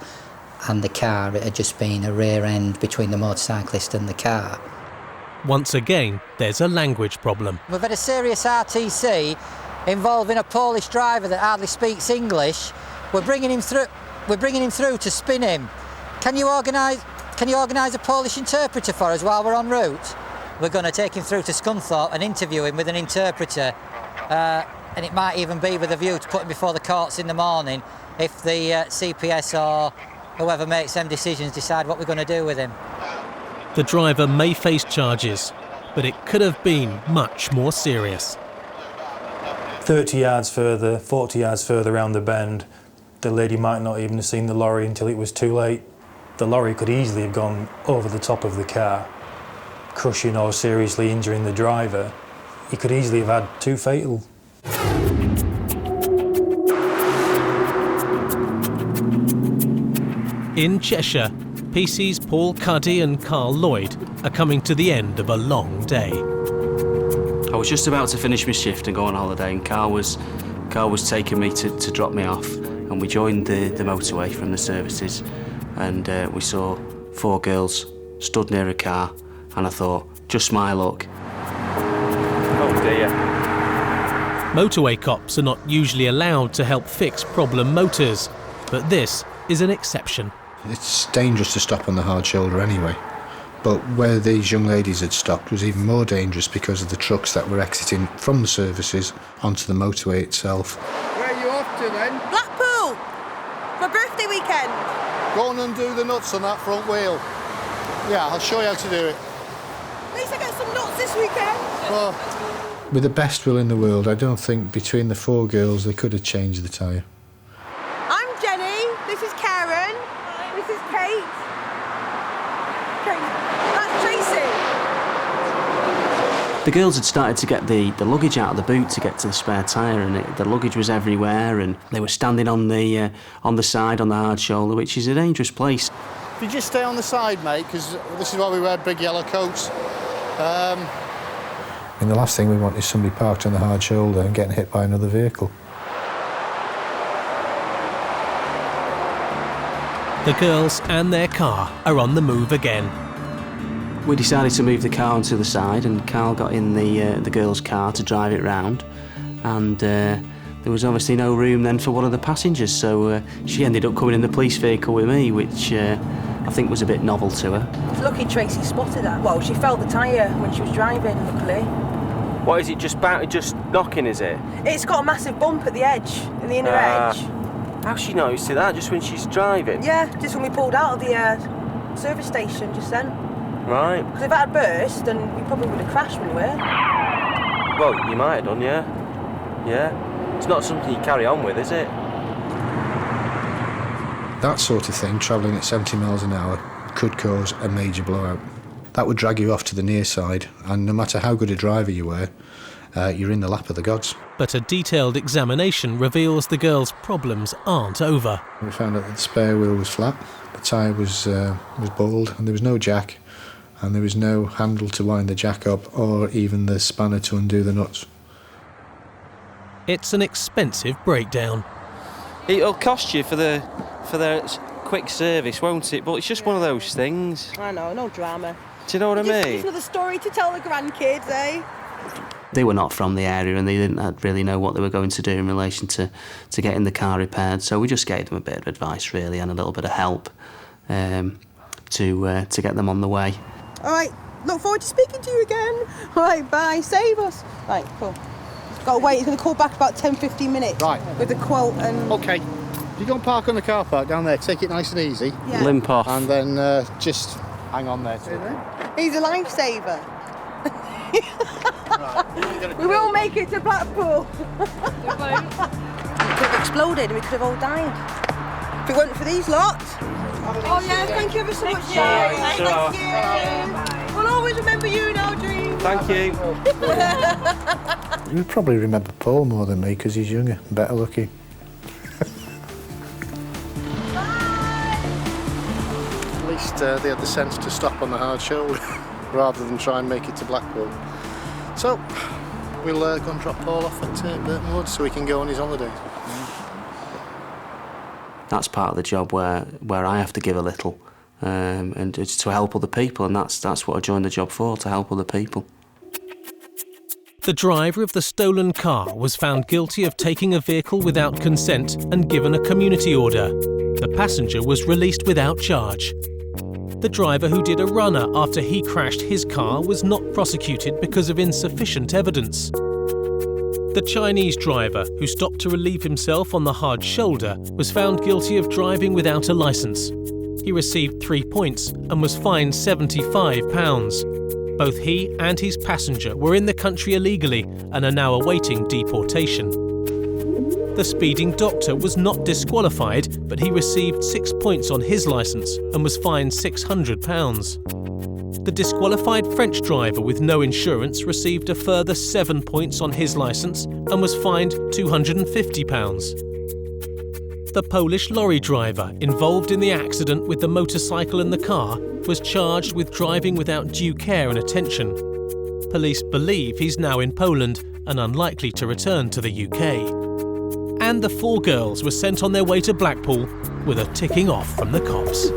and the car. It had just been a rear end between the motorcyclist and the car. Once again, there's a language problem. We've had a serious RTC involving a Polish driver that hardly speaks English. We're bringing him through to spin him. Can you organise a Polish interpreter for us while we're en route? We're going to take him through to Scunthorpe and interview him with an interpreter. And it might even be with a view to put him before the courts in the morning if the CPS or whoever makes them decisions decide what we're going to do with him. The driver may face charges, but it could have been much more serious. 30 yards further, 40 yards further round the bend, the lady might not even have seen the lorry until it was too late. The lorry could easily have gone over the top of the car, crushing or seriously injuring the driver. He could easily have had two fatal. In Cheshire, PC's Paul Cuddy and Carl Lloyd are coming to the end of a long day. I was just about to finish my shift and go on holiday, and Carl was taking me to drop me off, and we joined the motorway from the services, and we saw four girls stood near a car, and I thought, just my luck. Oh dear. Motorway cops are not usually allowed to help fix problem motors, but this is an exception. It's dangerous to stop on the hard shoulder anyway, but where these young ladies had stopped was even more dangerous because of the trucks that were exiting from the services onto the motorway itself. Where are you off to then? Blackpool! My birthday weekend. Go on and do the nuts on that front wheel. Yeah, I'll show you how to do it. At least I get some nuts this weekend. Well, with the best will in the world, I don't think between the four girls they could have changed the tyre. I'm Jenny, this is Karen, this is Kate. That's Tracy. The girls had started to get the luggage out of the boot to get to the spare tyre, and the luggage was everywhere, and they were standing on the side, on the hard shoulder, which is a dangerous place. if you just stay on the side, mate, because this is why we wear big yellow coats. And the last thing we want is somebody parked on the hard shoulder and getting hit by another vehicle. The girls and their car are on the move again. We decided to move the car onto the side, and Carl got in the girls' car to drive it round, and there was obviously no room then for one of the passengers, so she ended up coming in the police vehicle with me, which I think was a bit novel to her. It's lucky Tracy spotted that. Well, she felt the tyre when she was driving, luckily. What is it, just knocking, is it? It's got a massive bump at the edge, in the inner edge. How's she noticed that, just when she's driving? Yeah, just when we pulled out of the service station just then. Right. Because if that had burst, then we probably would have crashed when we were. Well, you might have done, yeah. Yeah. It's not something you carry on with, is it? That sort of thing, travelling at 70 miles an hour, could cause a major blowout. That would drag you off to the near side, and no matter how good a driver you were, you're in the lap of the gods. But a detailed examination reveals the girls' problems aren't over. We found out that the spare wheel was flat, the tyre was bald, and there was no jack, and there was no handle to wind the jack up, or even the spanner to undo the nuts. It's an expensive breakdown. It'll cost you for the quick service, won't it? But it's just one of those things. I know, no drama. Do you know what I mean? Just another story to tell the grandkids, eh? They were not from the area, and they didn't really know what they were going to do in relation to getting the car repaired. So we just gave them a bit of advice, really, and a little bit of help to get them on the way. All right, look forward to speaking to you again. All right, bye. Save us. Right, cool. Got to wait. He's going to call back about 10-15 minutes. Right. With the quote and... OK. You go and park on the car park down there, take it nice and easy. Yeah. Limp off. And then just hang on there. He's a lifesaver. We will make it to Blackpool. It could have exploded and we could have all died. If it weren't for these lot. Oh yeah, thank you ever so much. Thank you. We'll always remember you in our dreams. Thank you. You probably remember Paul more than me because he's younger, better looking. At least they had the sense to stop on the hard shoulder rather than try and make it to Blackpool. So we'll go and drop Paul off at Burton Woods so he can go on his holiday. That's part of the job where I have to give a little, and it's to help other people, and that's what I joined the job for, to help other people. The driver of the stolen car was found guilty of taking a vehicle without consent and given a community order. The passenger was released without charge. The driver who did a runner after he crashed his car was not prosecuted because of insufficient evidence. The Chinese driver, who stopped to relieve himself on the hard shoulder, was found guilty of driving without a licence. He received 3 points and was fined £75. Both he and his passenger were in the country illegally and are now awaiting deportation. The speeding doctor was not disqualified, but he received 6 points on his licence and was fined £600. The disqualified French driver with no insurance received a further 7 points on his licence and was fined £250. The Polish lorry driver involved in the accident with the motorcycle and the car was charged with driving without due care and attention. Police believe he's now in Poland and unlikely to return to the UK. And the 4 girls were sent on their way to Blackpool with a ticking off from the cops.